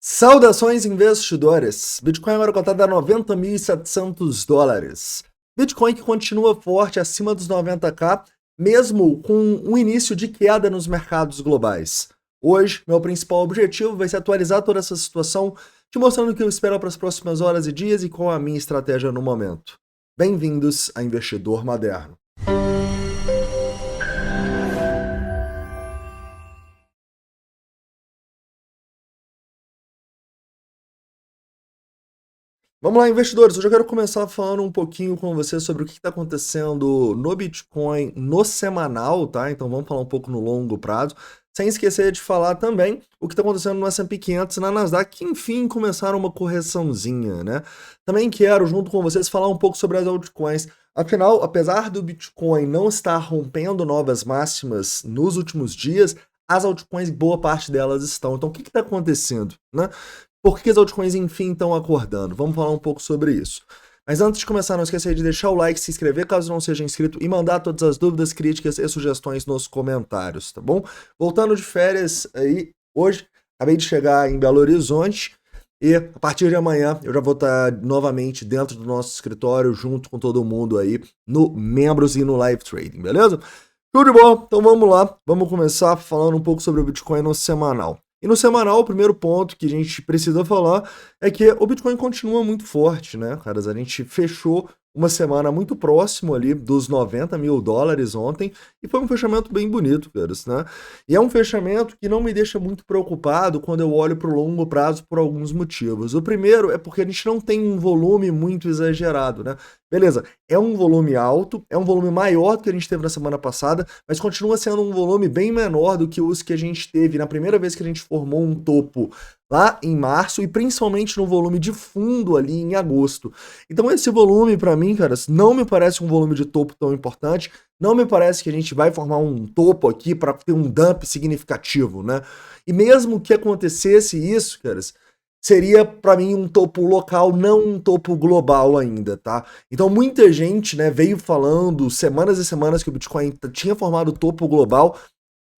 Saudações investidores! Bitcoin agora cotado a $90.700. Bitcoin que continua forte acima dos 90k, mesmo com um início de queda nos mercados globais. Hoje, meu principal objetivo vai ser atualizar toda essa situação, te mostrando o que eu espero para as próximas horas e dias e qual a minha estratégia no momento. Bem-vindos a Investidor Moderno. Vamos lá, investidores. Hoje eu quero começar falando um pouquinho com vocês sobre o que está acontecendo no Bitcoin no semanal, tá? Então vamos falar um pouco no longo prazo, sem esquecer de falar também o que está acontecendo no S&P 500 e na Nasdaq, que enfim começaram uma correçãozinha, né? Também quero, junto com vocês, falar um pouco sobre as altcoins. Afinal, apesar do Bitcoin não estar rompendo novas máximas nos últimos dias, as altcoins, boa parte delas estão. Então o que está acontecendo, né? Por que as altcoins, enfim, estão acordando? Vamos falar um pouco sobre isso. Mas antes de começar, não esqueça de deixar o like, se inscrever caso não seja inscrito e mandar todas as dúvidas, críticas e sugestões nos comentários, tá bom? Voltando de férias aí, hoje, acabei de chegar em Belo Horizonte e a partir de amanhã eu já vou estar novamente dentro do nosso escritório, junto com todo mundo aí, no Membros e no Live Trading, beleza? Tudo de bom? Então vamos lá, vamos começar falando um pouco sobre o Bitcoin no semanal. E no semanal, o primeiro ponto que a gente precisa falar é que o Bitcoin continua muito forte, né, caras? A gente fechou uma semana muito próximo ali dos $90 mil ontem e foi um fechamento bem bonito, caras, né? E é um fechamento que não me deixa muito preocupado quando eu olho para o longo prazo por alguns motivos. O primeiro é porque a gente não tem um volume muito exagerado, né? Beleza, é um volume alto, é um volume maior do que a gente teve na semana passada, mas continua sendo um volume bem menor do que os que a gente teve na primeira vez que a gente formou um topo lá em março e principalmente no volume de fundo ali em agosto. Então esse volume para mim, cara, não me parece um volume de topo tão importante, não me parece que a gente vai formar um topo aqui para ter um dump significativo, né? E mesmo que acontecesse isso, caras, seria para mim um topo local, não um topo global ainda, tá? Então muita gente, né, veio falando semanas e semanas que o Bitcoin tinha formado topo global.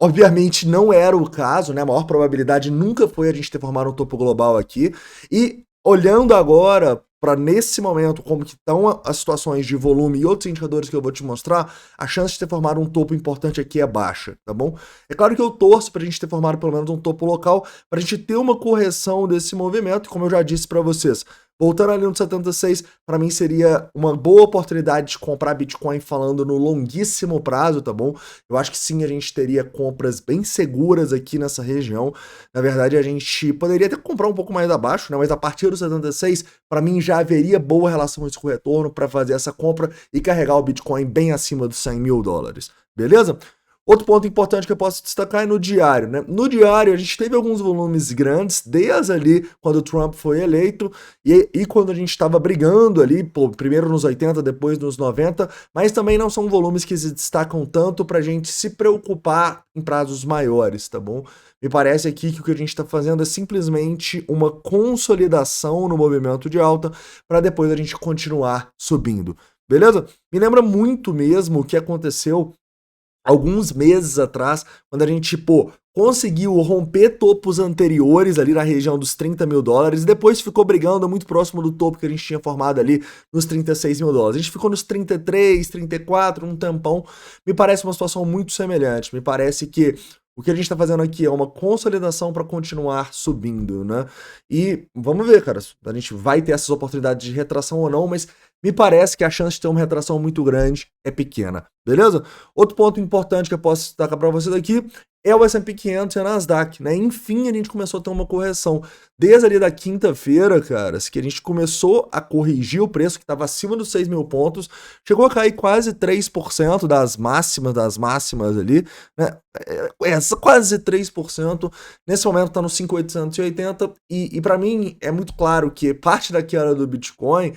Obviamente não era o caso, né? A maior probabilidade nunca foi a gente ter formado um topo global aqui. E olhando agora para nesse momento como que estão as situações de volume e outros indicadores que eu vou te mostrar, a chance de ter formado um topo importante aqui é baixa, tá bom? É claro que eu torço para a gente ter formado pelo menos um topo local, para a gente ter uma correção desse movimento, como eu já disse para vocês. Voltando ali no 76, para mim seria uma boa oportunidade de comprar Bitcoin falando no longuíssimo prazo, tá bom? Eu acho que sim, a gente teria compras bem seguras aqui nessa região. Na verdade, a gente poderia até comprar um pouco mais abaixo, né? Mas a partir do 76, para mim já haveria boa relação risco-retorno para fazer essa compra e carregar o Bitcoin bem acima dos $100 mil. Beleza? Outro ponto importante que eu posso destacar é no diário, né? No diário, a gente teve alguns volumes grandes, desde ali quando o Trump foi eleito e quando a gente estava brigando ali, pô, primeiro nos 80, depois nos 90, mas também não são volumes que se destacam tanto para a gente se preocupar em prazos maiores, tá bom? Me parece aqui que o que a gente está fazendo é simplesmente uma consolidação no movimento de alta para depois a gente continuar subindo, beleza? Me lembra muito mesmo o que aconteceu alguns meses atrás, quando a gente, pô, conseguiu romper topos anteriores ali na região dos $30 mil e depois ficou brigando muito próximo do topo que a gente tinha formado ali nos $36 mil. A gente ficou nos 33, 34, um tempão. Me parece uma situação muito semelhante. Me parece que o que a gente está fazendo aqui é uma consolidação para continuar subindo, né? E vamos ver, cara, a gente vai ter essas oportunidades de retração ou não, mas me parece que a chance de ter uma retração muito grande é pequena, beleza? Outro ponto importante que eu posso destacar para vocês aqui é o S&P 500 e a Nasdaq, né? Enfim, a gente começou a ter uma correção. Desde ali da quinta-feira, cara, que a gente começou a corrigir o preço, que estava acima dos 6 mil pontos, chegou a cair quase 3% das máximas ali, né? Essa quase 3%, nesse momento está no 5.880 e para mim é muito claro que parte da queda do Bitcoin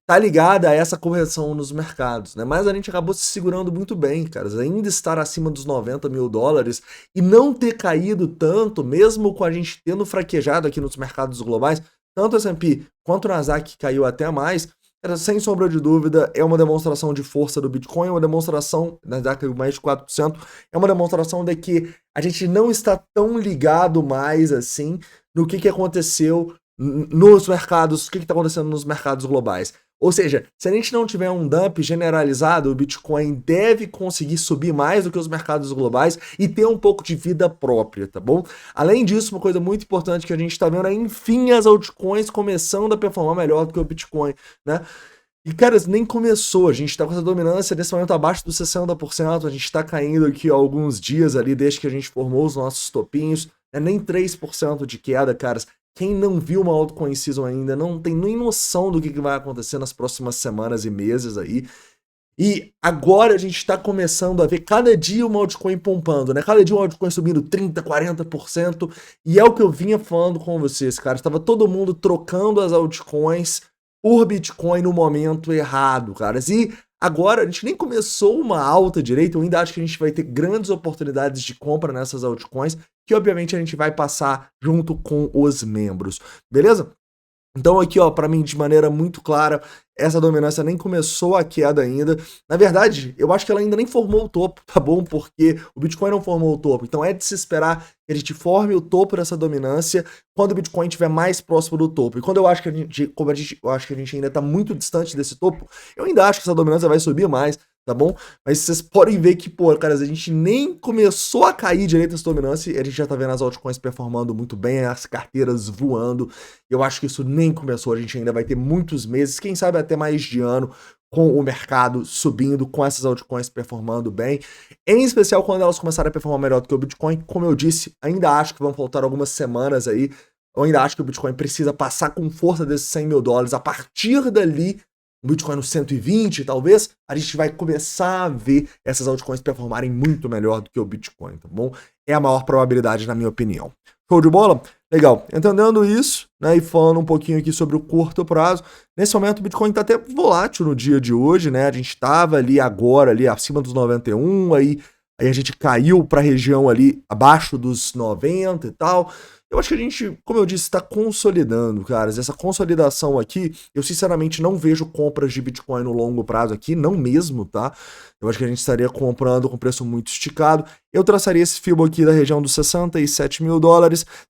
tá ligada a essa correção nos mercados, né? Mas a gente acabou se segurando muito bem, cara. Ainda estar acima dos $90 mil e não ter caído tanto, mesmo com a gente tendo fraquejado aqui nos mercados globais, tanto o S&P quanto o Nasdaq caiu até mais, sem sombra de dúvida, é uma demonstração de força do Bitcoin, é uma demonstração, Nasdaq caiu mais de 4%, é uma demonstração de que a gente não está tão ligado mais assim no que aconteceu nos mercados, o que está acontecendo nos mercados globais. Ou seja, se a gente não tiver um dump generalizado, o Bitcoin deve conseguir subir mais do que os mercados globais e ter um pouco de vida própria, tá bom? Além disso, uma coisa muito importante que a gente está vendo é, enfim, as altcoins começando a performar melhor do que o Bitcoin, né? E, cara, nem começou, a gente tá com essa dominância nesse momento abaixo dos 60%, a gente tá caindo aqui há alguns dias ali, desde que a gente formou os nossos topinhos, nem 3% de queda, caras. Quem não viu uma altcoin season ainda não tem nem noção do que vai acontecer nas próximas semanas e meses aí. E agora a gente está começando a ver cada dia uma altcoin pompando, né? Cada dia uma altcoin subindo 30%, 40%. E é o que eu vinha falando com vocês, cara. Estava todo mundo trocando as altcoins por Bitcoin no momento errado, caras. E agora a gente nem começou uma alta direito. Eu ainda acho que a gente vai ter grandes oportunidades de compra nessas altcoins, que obviamente a gente vai passar junto com os membros, beleza? Então aqui, ó, para mim, de maneira muito clara, essa dominância nem começou a queda ainda. Na verdade, eu acho que ela ainda nem formou o topo, tá bom? Porque o Bitcoin não formou o topo. Então é de se esperar que a gente forme o topo dessa dominância quando o Bitcoin estiver mais próximo do topo. E quando eu acho que eu acho que a gente ainda tá muito distante desse topo, eu ainda acho que essa dominância vai subir mais, tá bom? Mas vocês podem ver que, pô, cara, a gente nem começou a cair direito essa dominância e a gente já tá vendo as altcoins performando muito bem, as carteiras voando. Eu acho que isso nem começou, a gente ainda vai ter muitos meses, quem sabe até mais de ano, com o mercado subindo, com essas altcoins performando bem, em especial quando elas começarem a performar melhor do que o Bitcoin. Como eu disse, ainda acho que vão faltar algumas semanas aí, eu ainda acho que o Bitcoin precisa passar com força desses $100 mil, a partir dali, o Bitcoin no 120, talvez, a gente vai começar a ver essas altcoins performarem muito melhor do que o Bitcoin, tá bom? É a maior probabilidade, na minha opinião. Show de bola? Legal. Entendendo isso, né, e falando um pouquinho aqui sobre o curto prazo, nesse momento o Bitcoin tá até volátil no dia de hoje, né? A gente tava ali agora, ali acima dos 91, aí a gente caiu pra região ali abaixo dos 90 e tal. Eu acho que a gente, como eu disse, está consolidando, caras. Essa consolidação aqui, eu sinceramente não vejo compras de Bitcoin no longo prazo aqui, não mesmo, tá? Eu acho que a gente estaria comprando com preço muito esticado. Eu traçaria esse fibro aqui da região dos $67 mil.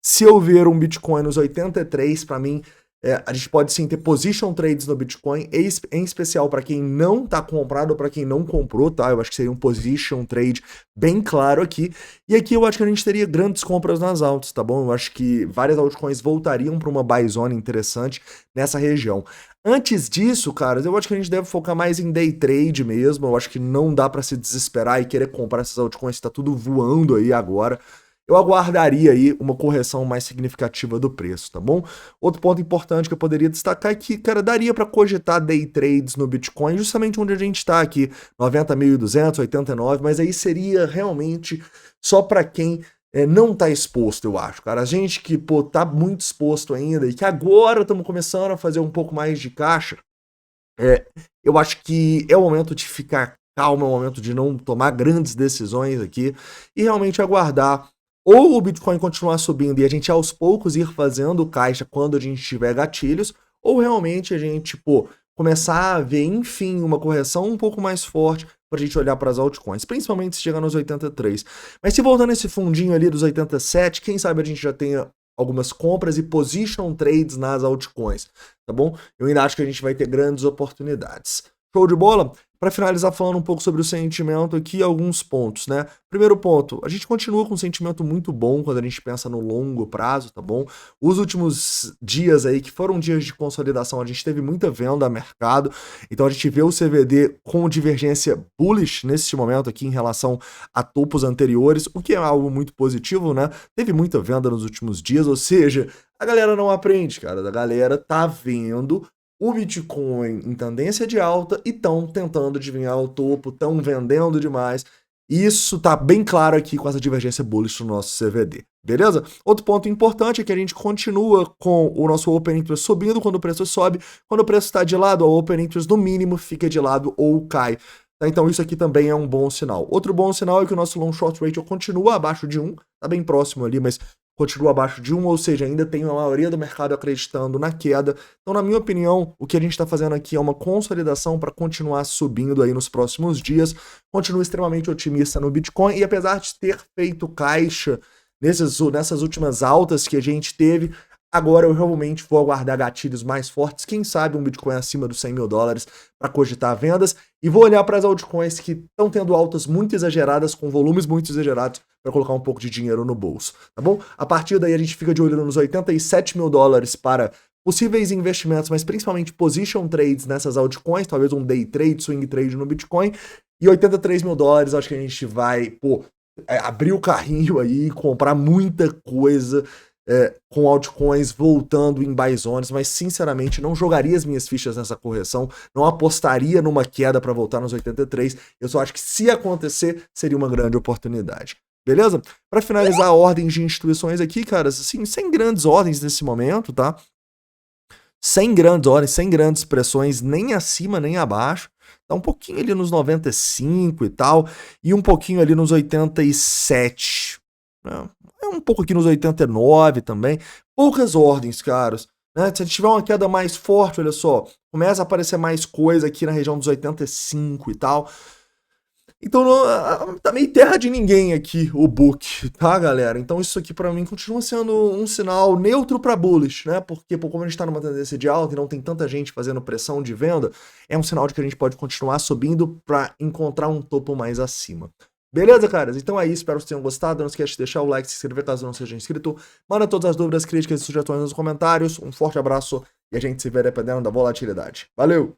Se eu ver um Bitcoin nos 83, para mim, a gente pode sim ter position trades no Bitcoin, em especial para quem não tá comprado ou para quem não comprou, tá? Eu acho que seria um position trade bem claro aqui. E aqui eu acho que a gente teria grandes compras nas altas, tá bom? Eu acho que várias altcoins voltariam para uma buy zone interessante nessa região. Antes disso, caras, eu acho que a gente deve focar mais em day trade mesmo. Eu acho que não dá para se desesperar e querer comprar essas altcoins, tá tudo voando aí agora. Eu aguardaria aí uma correção mais significativa do preço, tá bom? Outro ponto importante que eu poderia destacar é que, cara, daria para cogitar day trades no Bitcoin, justamente onde a gente está aqui, 90.200, 89, mas aí seria realmente só para quem não tá exposto, eu acho, cara. A gente que, pô, tá muito exposto ainda e que agora estamos começando a fazer um pouco mais de caixa, eu acho que é o momento de ficar calmo, é o momento de não tomar grandes decisões aqui e realmente aguardar ou o Bitcoin continuar subindo e a gente aos poucos ir fazendo caixa quando a gente tiver gatilhos, ou realmente a gente, pô, começar a ver, enfim, uma correção um pouco mais forte pra gente olhar para as altcoins, principalmente se chegar nos 83. Mas se voltando esse fundinho ali dos 87, quem sabe a gente já tenha algumas compras e position trades nas altcoins, tá bom? Eu ainda acho que a gente vai ter grandes oportunidades. Show de bola? Para finalizar falando um pouco sobre o sentimento aqui, alguns pontos, né? Primeiro ponto, a gente continua com um sentimento muito bom quando a gente pensa no longo prazo, tá bom? Os últimos dias aí, que foram dias de consolidação, a gente teve muita venda a mercado, então a gente vê o CVD com divergência bullish nesse momento aqui em relação a topos anteriores, o que é algo muito positivo, né? Teve muita venda nos últimos dias, ou seja, a galera não aprende, cara, a galera tá vendo o Bitcoin em tendência de alta e estão tentando adivinhar o topo, estão vendendo demais. Isso tá bem claro aqui com essa divergência bullish no nosso CVD, beleza? Outro ponto importante é que a gente continua com o nosso Open Interest subindo quando o preço sobe. Quando o preço está de lado, o Open Interest no mínimo fica de lado ou cai. Tá? Então isso aqui também é um bom sinal. Outro bom sinal é que o nosso Long Short Ratio continua abaixo de 1, tá bem próximo ali, mas continua abaixo de 1, ou seja, ainda tem a maioria do mercado acreditando na queda. Então, na minha opinião, o que a gente está fazendo aqui é uma consolidação para continuar subindo aí nos próximos dias. Continuo extremamente otimista no Bitcoin e apesar de ter feito caixa nessas últimas altas que a gente teve. Agora eu realmente vou aguardar gatilhos mais fortes, quem sabe um Bitcoin acima dos 100 mil dólares para cogitar vendas, e vou olhar para as altcoins que estão tendo altas muito exageradas, com volumes muito exagerados, para colocar um pouco de dinheiro no bolso, tá bom? A partir daí a gente fica de olho nos 87 mil dólares para possíveis investimentos, mas principalmente position trades nessas altcoins, talvez um day trade, swing trade no Bitcoin, e 83 mil dólares acho que a gente vai, abrir o carrinho aí, comprar muita coisa, com altcoins voltando em buy zones, mas sinceramente não jogaria as minhas fichas nessa correção, não apostaria numa queda para voltar nos 83, eu só acho que se acontecer, seria uma grande oportunidade. Beleza? Para finalizar a ordem de instituições aqui, caras, assim, sem grandes ordens nesse momento, tá? Sem grandes ordens, sem grandes pressões, nem acima nem abaixo. Tá um pouquinho ali nos 95 e tal, e um pouquinho ali nos 87, né? Um pouco aqui nos 89 também. Poucas ordens, caros, né? Se tiver uma queda mais forte, olha só, começa a aparecer mais coisa aqui na região dos 85 e tal. Então tá meio terra de ninguém aqui o book, tá, galera? Então isso aqui pra mim continua sendo um sinal neutro pra bullish, né? Porque como a gente tá numa tendência de alta e não tem tanta gente fazendo pressão de venda, é um sinal de que a gente pode continuar subindo pra encontrar um topo mais acima. Beleza, caras? Então é isso, espero que vocês tenham gostado. Não esquece de deixar o like, se inscrever caso não seja inscrito. Manda todas as dúvidas, críticas e sugestões nos comentários. Um forte abraço e a gente se vê dependendo da volatilidade. Valeu!